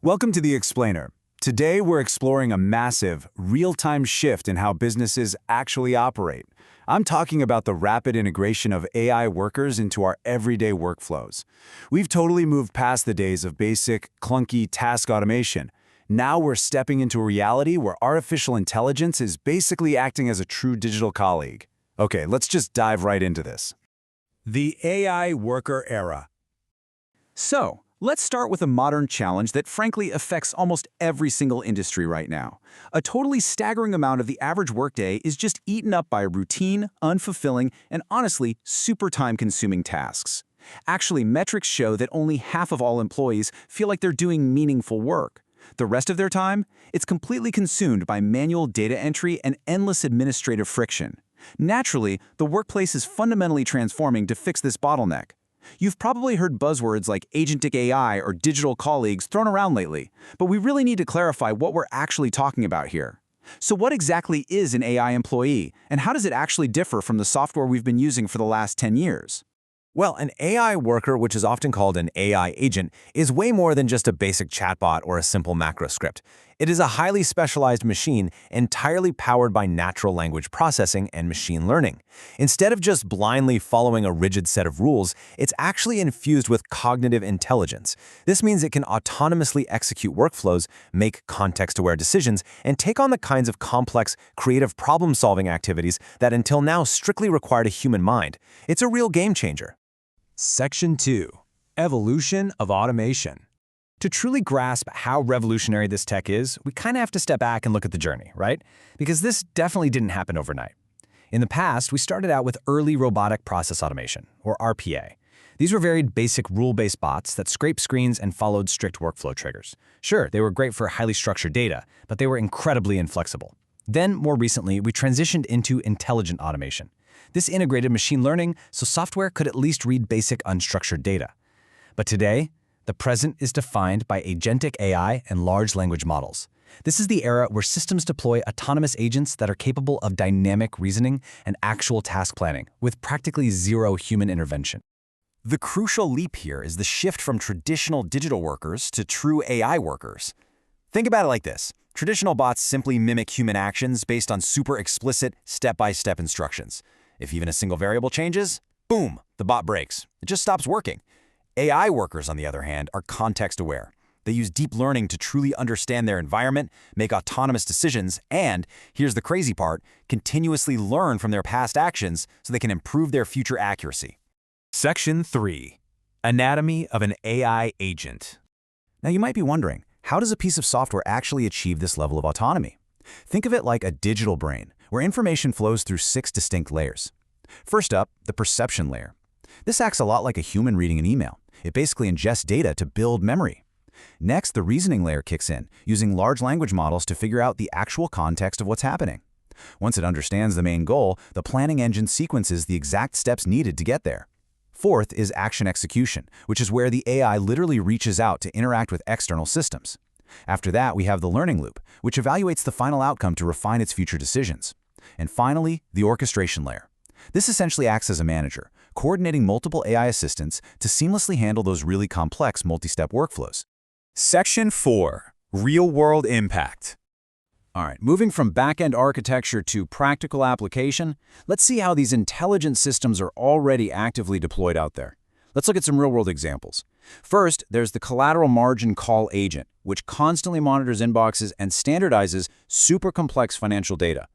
Welcome to The Explainer. Today we're exploring a massive, real-time shift in how businesses actually operate. I'm talking about the rapid integration of AI workers into our everyday workflows. We've totally moved past the days of basic, clunky task automation. Now we're stepping into a reality where artificial intelligence is basically acting as a true digital colleague. Okay, let's just dive right into this. The AI worker era. So, let's start with a modern challenge that frankly affects almost every single industry right now. A totally staggering amount of the average workday is just eaten up by routine, unfulfilling, and honestly, super time-consuming tasks. Actually, metrics show that only half of all employees feel like they're doing meaningful work. The rest of their time, it's completely consumed by manual data entry and endless administrative friction. Naturally, the workplace is fundamentally transforming to fix this bottleneck. You've probably heard buzzwords like Agentic AI or digital colleagues thrown around lately, but we really need to clarify what we're actually talking about here. So what exactly is an AI employee, and how does it actually differ from the software we've been using for the last 10 years? Well, an AI worker, which is often called an AI agent, is way more than just a basic chatbot or a simple macro script. It is a highly specialized machine entirely powered by natural language processing and machine learning. Instead of just blindly following a rigid set of rules, it's actually infused with cognitive intelligence. This means it can autonomously execute workflows, make context-aware decisions, and take on the kinds of complex, creative problem-solving activities that until now strictly required a human mind. It's a real game changer. Section 2. Evolution of Automation. To truly grasp how revolutionary this tech is, we kind of have to step back and look at the journey, right? Because this definitely didn't happen overnight. In the past, we started out with early robotic process automation, or RPA. These were very basic rule-based bots that scraped screens and followed strict workflow triggers. Sure, they were great for highly structured data, but they were incredibly inflexible. Then, more recently, we transitioned into intelligent automation. This integrated machine learning so software could at least read basic unstructured data. But today, the present is defined by agentic AI and large language models. This is the era where systems deploy autonomous agents that are capable of dynamic reasoning and actual task planning, with practically zero human intervention. The crucial leap here is the shift from traditional digital workers to true AI workers. Think about it like this. Traditional bots simply mimic human actions based on super explicit, step-by-step instructions. If even a single variable changes, boom, the bot breaks. It just stops working. AI workers, on the other hand, are context-aware. They use deep learning to truly understand their environment, make autonomous decisions, and, here's the crazy part, continuously learn from their past actions so they can improve their future accuracy. Section 3. Anatomy of an AI agent. Now you might be wondering, how does a piece of software actually achieve this level of autonomy? Think of it like a digital brain, where information flows through 6 distinct layers. First up, the perception layer. This acts a lot like a human reading an email. It basically ingests data to build memory. Next, the reasoning layer kicks in, using large language models to figure out the actual context of what's happening. Once it understands the main goal, the planning engine sequences the exact steps needed to get there. Fourth is action execution, which is where the AI literally reaches out to interact with external systems. After that, we have the learning loop, which evaluates the final outcome to refine its future decisions. And finally, the orchestration layer. This essentially acts as a manager, coordinating multiple AI assistants to seamlessly handle those really complex multi-step workflows. Section 4. Real-world impact. All right, moving from back-end architecture to practical application, let's see how these intelligent systems are already actively deployed out there. Let's look at some real-world examples. First, there's the collateral margin call agent, which constantly monitors inboxes and standardizes super complex financial data.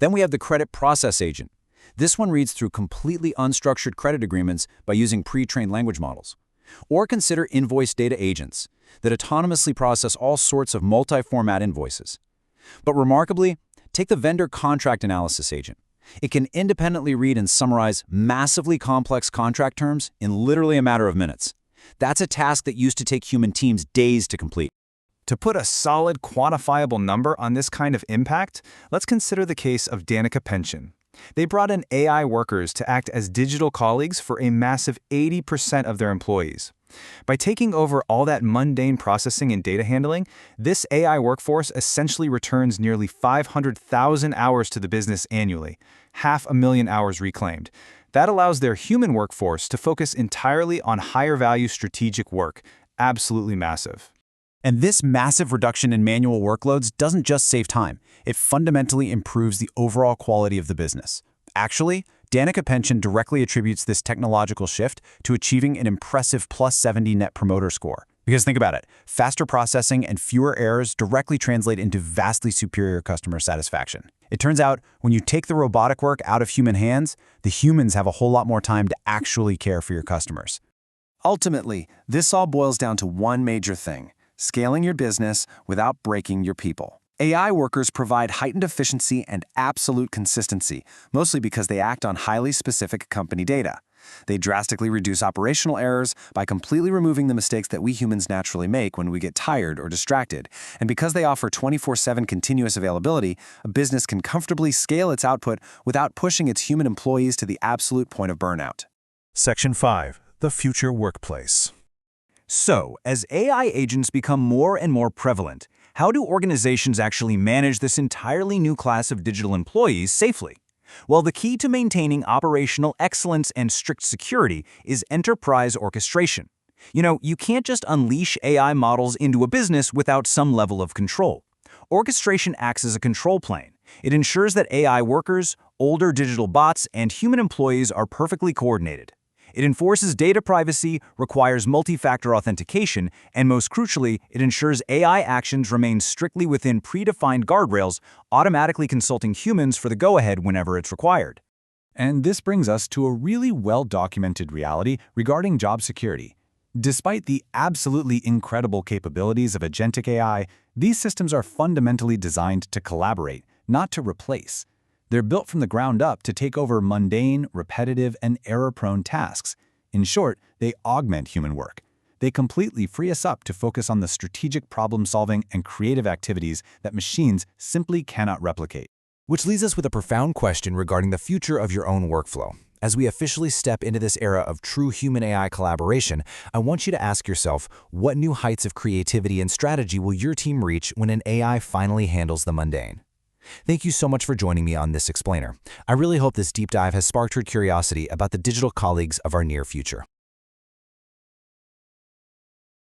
Then we have the credit process agent. This one reads through completely unstructured credit agreements by using pre-trained language models. Or consider invoice data agents that autonomously process all sorts of multi-format invoices. But remarkably, take the vendor contract analysis agent. It can independently read and summarize massively complex contract terms in literally a matter of minutes. That's a task that used to take human teams days to complete. To put a solid, quantifiable number on this kind of impact, let's consider the case of Danica Pension. They brought in AI workers to act as digital colleagues for a massive 80% of their employees. By taking over all that mundane processing and data handling, this AI workforce essentially returns nearly 500,000 hours to the business annually, 500,000 hours reclaimed. That allows their human workforce to focus entirely on higher-value strategic work. Absolutely massive. And this massive reduction in manual workloads doesn't just save time, it fundamentally improves the overall quality of the business. Actually, Danica Pension directly attributes this technological shift to achieving an impressive +70 Net Promoter Score. Because think about it, faster processing and fewer errors directly translate into vastly superior customer satisfaction. It turns out, when you take the robotic work out of human hands, the humans have a whole lot more time to actually care for your customers. Ultimately, this all boils down to one major thing: scaling your business without breaking your people. AI workers provide heightened efficiency and absolute consistency, mostly because they act on highly specific company data. They drastically reduce operational errors by completely removing the mistakes that we humans naturally make when we get tired or distracted. And because they offer 24/7 continuous availability, a business can comfortably scale its output without pushing its human employees to the absolute point of burnout. Section 5. The Future Workplace. So, as AI agents become more and more prevalent, how do organizations actually manage this entirely new class of digital employees safely? Well, the key to maintaining operational excellence and strict security is enterprise orchestration. You can't just unleash AI models into a business without some level of control. Orchestration acts as a control plane. It ensures that AI workers, older digital bots, and human employees are perfectly coordinated. It enforces data privacy, requires multi-factor authentication, and most crucially, it ensures AI actions remain strictly within predefined guardrails, automatically consulting humans for the go-ahead whenever it's required. And this brings us to a really well-documented reality regarding job security. Despite the absolutely incredible capabilities of Agentic AI, these systems are fundamentally designed to collaborate, not to replace. They're built from the ground up to take over mundane, repetitive, and error-prone tasks. In short, they augment human work. They completely free us up to focus on the strategic problem-solving and creative activities that machines simply cannot replicate. Which leaves us with a profound question regarding the future of your own workflow. As we officially step into this era of true human-AI collaboration, I want you to ask yourself, what new heights of creativity and strategy will your team reach when an AI finally handles the mundane? Thank you so much for joining me on this explainer. I really hope this deep dive has sparked your curiosity about the digital colleagues of our near future.